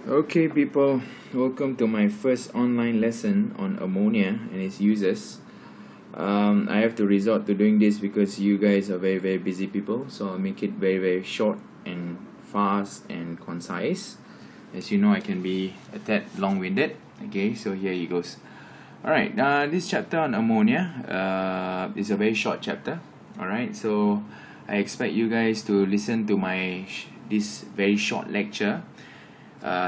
Okay, people, welcome to my first online lesson on ammonia and its uses. I have to resort to doing this because you guys are very busy people, so I'll make it very short and fast and concise. As you know, I can be a tad long-winded. Okay, so here he goes. Alright, this chapter on ammonia is a very short chapter. Alright, so I expect you guys to listen to this very short lecture.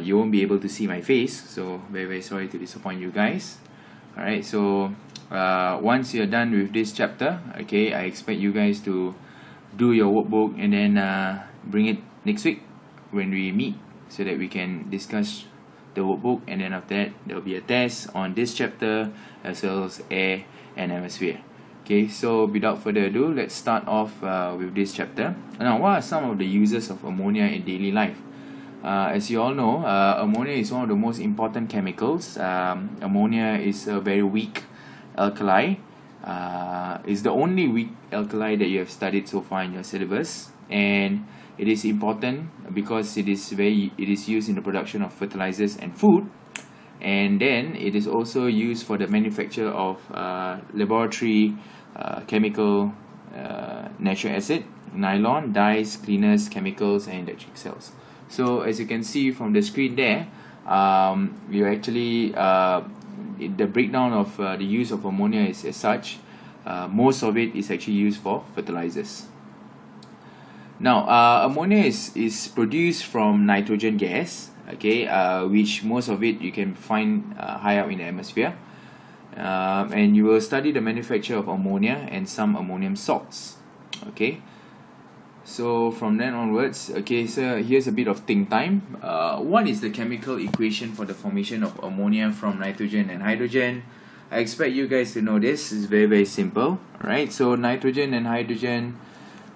You won't be able to see my face, so very sorry to disappoint you guys. Alright, so once you're done with this chapter, okay, I expect you guys to do your workbook and then bring it next week when we meet, so that we can discuss the workbook, and then after that there will be a test on this chapter as well as air and atmosphere. Okay, so without further ado, let's start off with this chapter. Now, what are some of the uses of ammonia in daily life? As you all know, ammonia is one of the most important chemicals. Ammonia is a very weak alkali. It's the only weak alkali that you have studied so far in your syllabus, and it is important because it is used in the production of fertilizers and food, and then it is also used for the manufacture of laboratory chemical, natural acid, nylon, dyes, cleaners, chemicals, and electric cells. So as you can see from the screen there, you actually the breakdown of the use of ammonia is as such. Most of it is actually used for fertilizers. Now, ammonia is produced from nitrogen gas, okay, which most of it you can find high up in the atmosphere. And you will study the manufacture of ammonia and some ammonium salts, okay. So from then onwards, okay, so here's a bit of think time. What is the chemical equation for the formation of ammonia from nitrogen and hydrogen? I expect you guys to know this. It's very simple, right? So nitrogen and hydrogen,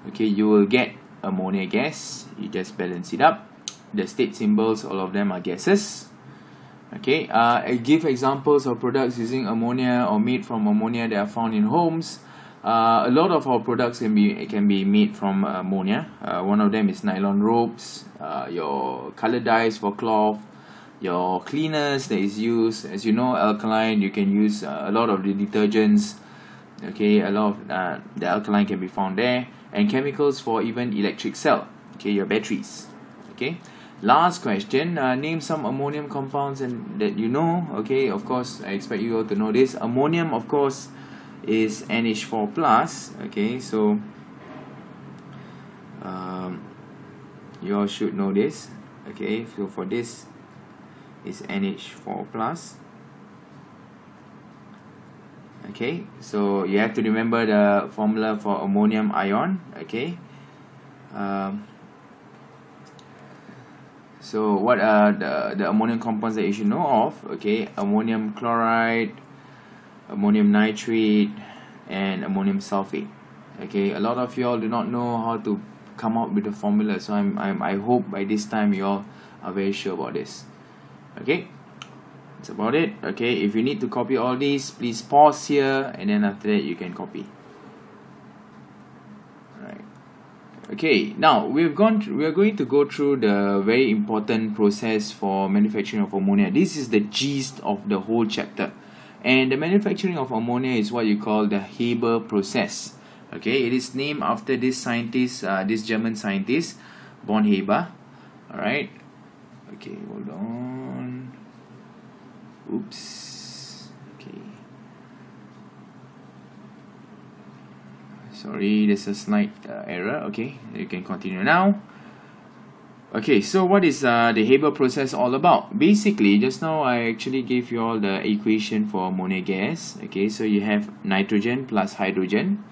okay, you will get ammonia gas. You just balance it up. The state symbols, all of them are gases. Okay, I give examples of products using ammonia or made from ammonia that are found in homes. A lot of our products can be made from ammonia. One of them is nylon ropes, your color dyes for cloth, your cleaners that is used. As you know, alkaline, you can use a lot of the detergents. Okay, a lot of the alkaline can be found there, and chemicals for even electric cell. Okay, your batteries. Okay, last question. Name some ammonium compounds that you know. Okay, of course, I expect you all to know this. Ammonium, of course, is NH4 plus. Okay, so you all should know this. Okay, so for this is NH4 plus. Okay, so you have to remember the formula for ammonium ion. Okay, so what are the ammonium compounds that you should know of? Okay, ammonium chloride, ammonium nitrate, and ammonium sulfate. Okay, a lot of you all do not know how to come up with the formula, so I hope by this time you all are very sure about this. Okay, that's about it. Okay, if you need to copy all these, please pause here, and then after that you can copy. Alright. Okay, now we are going to go through the very important process for manufacturing of ammonia. This is the gist of the whole chapter. And the manufacturing of ammonia is what you call the Haber process. Okay, it is named after this scientist, this German scientist, von Haber. Alright. Okay, hold on. Oops. Okay. Sorry, there's a slight error. Okay, you can continue now. Okay, so what is the Haber process all about? Basically, just now I actually gave you all the equation for ammonia gas. Okay, so you have nitrogen plus hydrogen,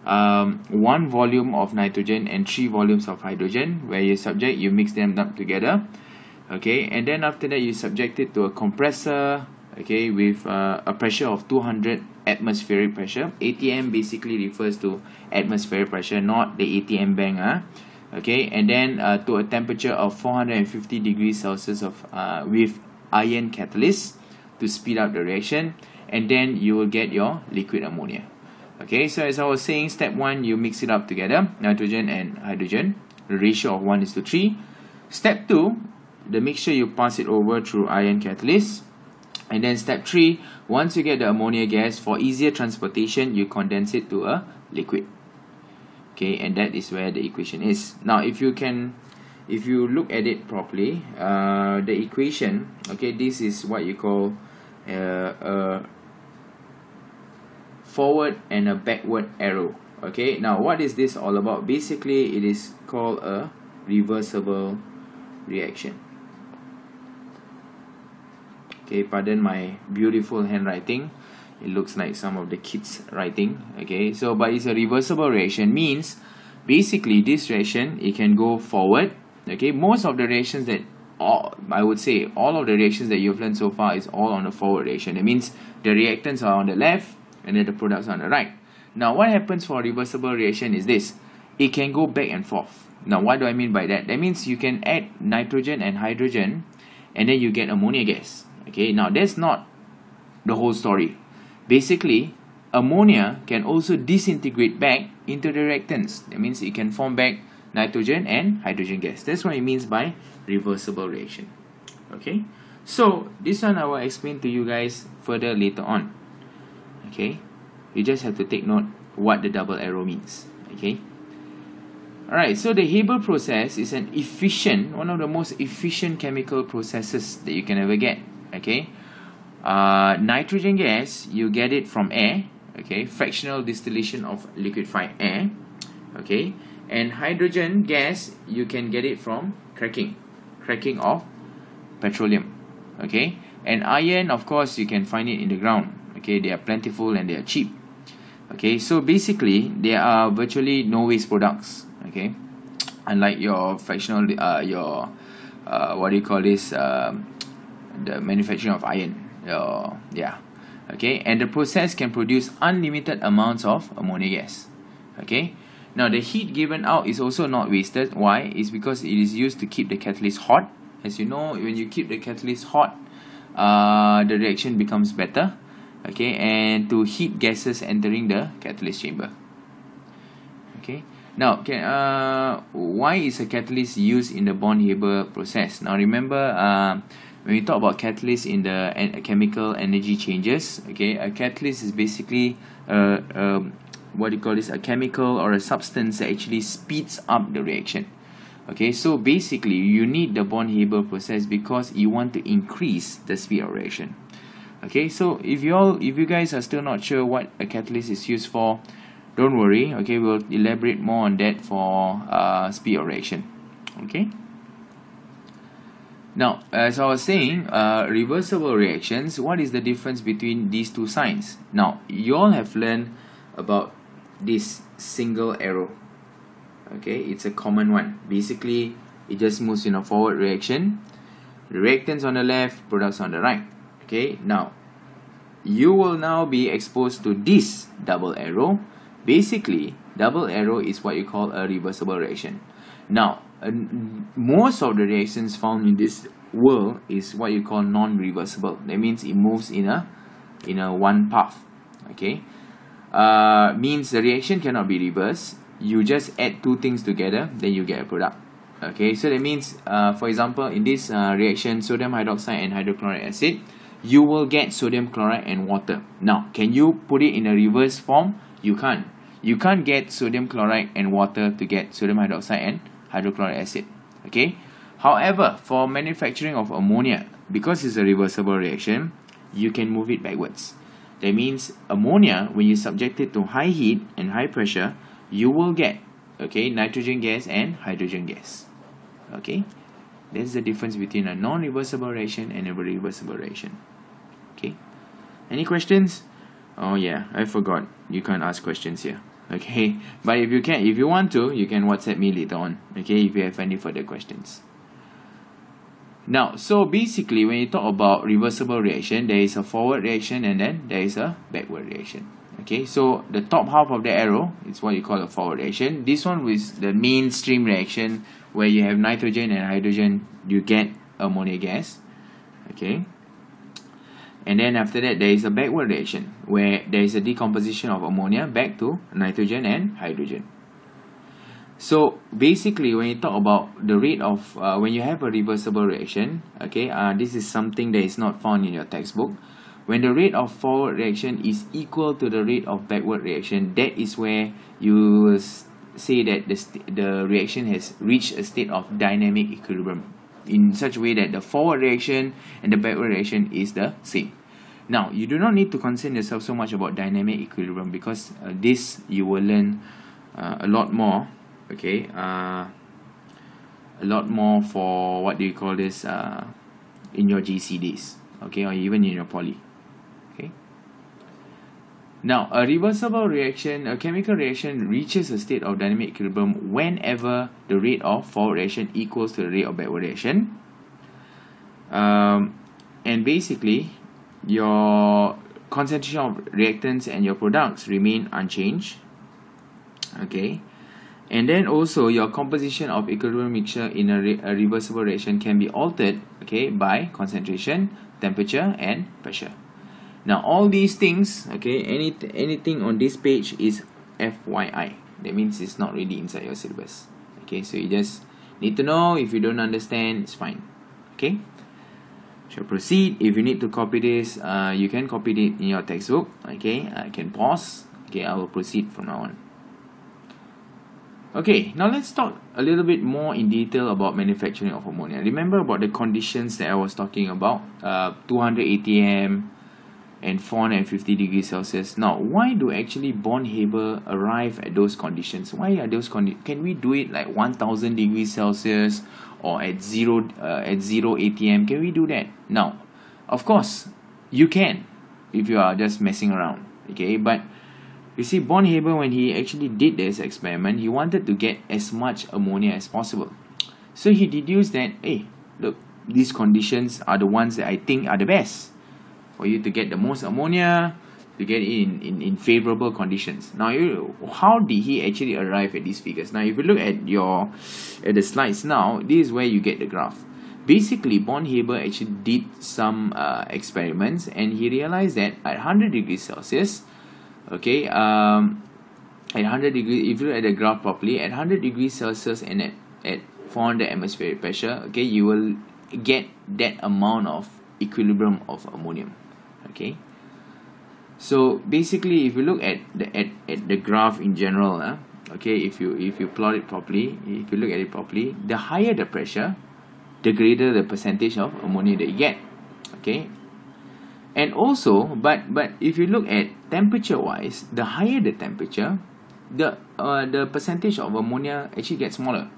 1 volume of nitrogen and 3 volumes of hydrogen, where you mix them up together. Okay, and then after that you subject it to a compressor, okay, with a pressure of 200 atmospheric pressure. ATM basically refers to atmospheric pressure, not the ATM bank. Okay, and then to a temperature of 450 degrees Celsius with iron catalyst to speed up the reaction, and then you will get your liquid ammonia. Okay, so as I was saying, step 1, you mix it up together, nitrogen and hydrogen, the ratio of 1:3. Step 2, the mixture, you pass it over through ion catalyst. And then step 3, once you get the ammonia gas, for easier transportation, you condense it to a liquid. Okay, and that is where the equation is. Now, if you look at it properly, the equation, okay, this is what you call a forward and a backward arrow. Okay, now what is this all about? Basically, it is called a reversible reaction. Okay, pardon my beautiful handwriting. It looks like some of the kids writing. Okay, so but it's a reversible reaction, means basically this reaction, it can go forward. Okay, most of the reactions that I would say all of the reactions that you've learned so far is all on the forward reaction. That means the reactants are on the left and then the products are on the right. Now what happens for a reversible reaction is this: it can go back and forth. Now what do I mean by that? That means you can add nitrogen and hydrogen and then you get ammonia gas. Okay, now that's not the whole story. Basically, ammonia can also disintegrate back into the reactants. That means it can form back nitrogen and hydrogen gas. That's what it means by reversible reaction. Okay, so this one I will explain to you guys further later on. Okay, you just have to take note what the double arrow means. Okay, alright, so the Haber process is an efficient, one of the most efficient chemical processes that you can ever get. Okay, nitrogen gas, you get it from air. Okay, fractional distillation of liquefied air. Okay, and hydrogen gas, you can get it from cracking of petroleum. Okay, and iron, of course, you can find it in the ground. Okay, they are plentiful and they are cheap. Okay, so basically there are virtually no waste products. Okay, unlike your fractional what do you call this, the manufacturing of iron. Yeah, okay, and the process can produce unlimited amounts of ammonia gas. Okay, now the heat given out is also not wasted. Why? It's because it is used to keep the catalyst hot. As you know, when you keep the catalyst hot, the reaction becomes better. Okay, and to heat gases entering the catalyst chamber. Okay, now why is a catalyst used in the Born-Haber process? Now remember, when we talk about catalyst in the chemical energy changes, okay, a catalyst is basically what do you call this? A chemical or a substance that actually speeds up the reaction. Okay, so basically you need the Born-Haber process because you want to increase the speed of reaction. Okay, so if you guys are still not sure what a catalyst is used for, don't worry. Okay, we'll elaborate more on that for speed of reaction. Okay. Now, as I was saying, reversible reactions, what is the difference between these two signs? Now, you all have learned about this single arrow. Okay, it's a common one. Basically, it just moves in a forward reaction. The reactants on the left, products on the right. Okay, now, you will now be exposed to this double arrow. Basically, double arrow is what you call a reversible reaction. Now, most of the reactions found in this world is what you call non-reversible. That means it moves in a one path. Okay, means the reaction cannot be reversed. You just add two things together, then you get a product. Okay, so that means, for example, in this reaction, sodium hydroxide and hydrochloric acid, you will get sodium chloride and water. Now, can you put it in a reverse form? You can't. You can't get sodium chloride and water to get sodium hydroxide and hydrochloric acid. Okay. However, for manufacturing of ammonia, because it's a reversible reaction, you can move it backwards. That means ammonia, when you subject it to high heat and high pressure, you will get, okay, nitrogen gas and hydrogen gas. Okay, that's the difference between a non-reversible reaction and a reversible reaction. Okay, any questions? Oh yeah, I forgot, you can't ask questions here. Okay, but if you want to, you can WhatsApp me later on. Okay, if you have any further questions. Now, so basically, when you talk about reversible reaction, there is a forward reaction and then there is a backward reaction. Okay, so the top half of the arrow is what you call a forward reaction. This one is the mainstream reaction where you have nitrogen and hydrogen, you get ammonia gas. Okay, and then after that, there is a backward reaction where there is a decomposition of ammonia back to nitrogen and hydrogen. So basically, when you talk about the rate of when you have a reversible reaction, okay, this is something that is not found in your textbook. When the rate of forward reaction is equal to the rate of backward reaction, that is where you say that the reaction has reached a state of dynamic equilibrium, in such a way that the forward reaction and the backward reaction is the same. Now, you do not need to concern yourself so much about dynamic equilibrium, because this you will learn a lot more. Okay, a lot more for what do you call this in your GC days, okay, or even in your poly. Okay. Now, a reversible reaction, a chemical reaction, reaches a state of dynamic equilibrium whenever the rate of forward reaction equals to the rate of backward reaction. And basically, your concentration of reactants and your products remain unchanged. Okay. And then also your composition of equilibrium mixture in a reversible reaction can be altered, okay, by concentration, temperature, and pressure. Now all these things, okay, anything on this page is FYI. That means it's not really inside your syllabus. Okay, so you just need to know. If you don't understand, it's fine. Okay, shall proceed. If you need to copy this, you can copy it in your textbook. Okay, I can pause. Okay, I will proceed from now on. Okay, now let's talk a little bit more in detail about manufacturing of ammonia. Remember about the conditions that I was talking about, 200 atm and 450 degrees Celsius. Now, why do actually Born-Haber arrive at those conditions? Why are those conditions? Can we do it like 1000 degrees Celsius or at zero atm? Can we do that? Now, of course, you can if you are just messing around. Okay, but you see, Born-Haber, when he actually did this experiment, he wanted to get as much ammonia as possible. So he deduced that, hey, look, these conditions are the ones that I think are the best for you to get the most ammonia, to get it in favorable conditions. Now, how did he actually arrive at these figures? Now, if you look at the slides now, this is where you get the graph. Basically, Born-Haber actually did some experiments, and he realized that at 100 degrees Celsius, okay, at 100 degrees, if you look at the graph properly, at 100 degrees Celsius and at 400 atmospheric pressure, okay, you will get that amount of equilibrium of ammonium. Okay, so basically, if you look at the graph in general, okay, if you plot it properly, if you look at it properly, the higher the pressure, the greater the percentage of ammonia that you get. Okay. And also, but if you look at temperature wise, the higher the temperature, the percentage of ammonia actually gets smaller.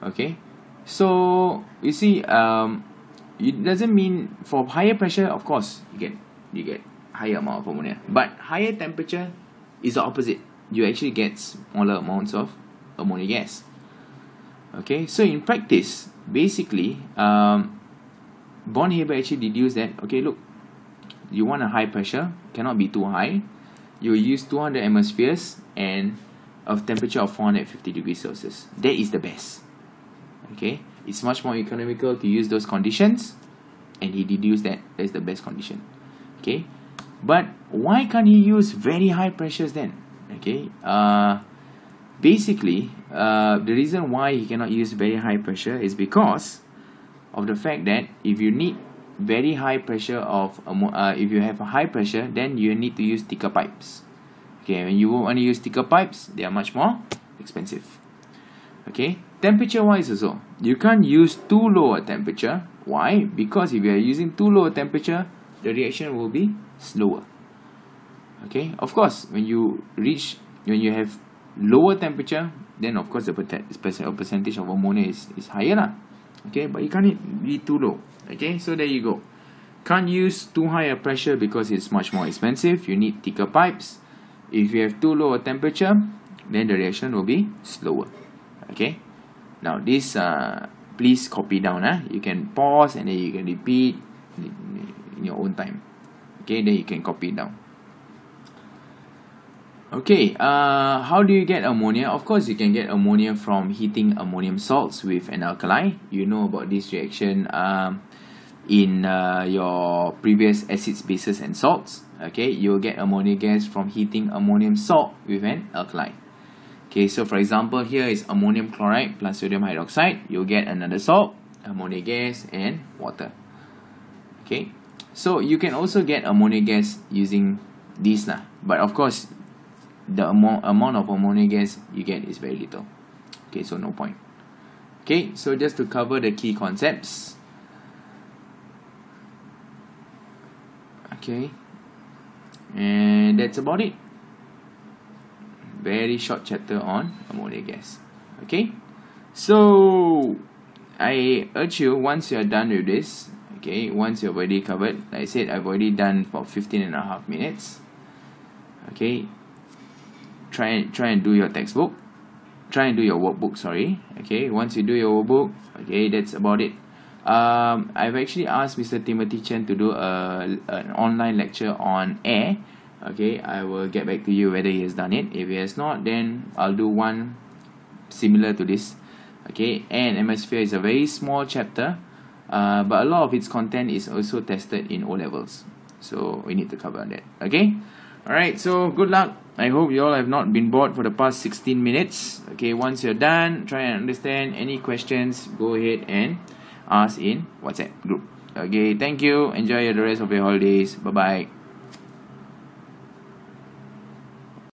Okay, so you see, it doesn't mean for higher pressure, of course, you get higher amount of ammonia, but higher temperature is the opposite. You actually get smaller amounts of ammonia gas. Okay, so in practice, basically, Born-Haber actually deduced that, okay, look, you want a high pressure, cannot be too high. You use 200 atmospheres and a temperature of 450 degrees Celsius. That is the best. Okay, it's much more economical to use those conditions, and he deduced that that's the best condition. Okay, but why can't he use very high pressures then? Okay, basically, the reason why he cannot use very high pressure is because of the fact that if you need very high pressure of if you have a high pressure, then you need to use thicker pipes. Okay, when you want to use thicker pipes, they are much more expensive. Okay, temperature wise also, you can't use too low a temperature. Why? Because if you are using too low a temperature, the reaction will be slower. Okay, of course, when you have lower temperature, then of course the percentage of ammonia is higher lah. Okay, but you can't be too low. Okay, so there you go. Can't use too high a pressure because it's much more expensive. You need thicker pipes. If you have too low a temperature, then the reaction will be slower. Okay, now this please copy down. You can pause and then you can repeat in your own time. Okay, then you can copy it down. Okay, how do you get ammonia? Of course, you can get ammonia from heating ammonium salts with an alkali. You know about this reaction in your previous acids, bases, and salts. Okay, you'll get ammonia gas from heating ammonium salt with an alkali. Okay, so for example, here is ammonium chloride plus sodium hydroxide. You'll get another salt, ammonia gas, and water. Okay, so you can also get ammonia gas using this lah. But of course, the amount of ammonia gas you get is very little. Okay, so no point. Okay, so just to cover the key concepts. Okay, and that's about it. Very short chapter on ammonia gas. Okay, so I urge you, once you are done with this, okay, once you've already covered, like I said, I've already done for 15.5 minutes. Okay, try and do your textbook, try and do your workbook, sorry. Okay, once you do your workbook, okay, that's about it. I've actually asked Mr. Timothy Chen to do an online lecture on air. Okay, I will get back to you whether he has done it. If he has not, then I'll do one similar to this. Okay, and atmosphere is a very small chapter, but a lot of its content is also tested in O-levels, so we need to cover that. Okay, alright, so good luck. I hope you all have not been bored for the past 16 minutes. Okay, once you're done, try and understand. Any questions, go ahead and ask in WhatsApp group. Okay, thank you. Enjoy the rest of your holidays. Bye bye.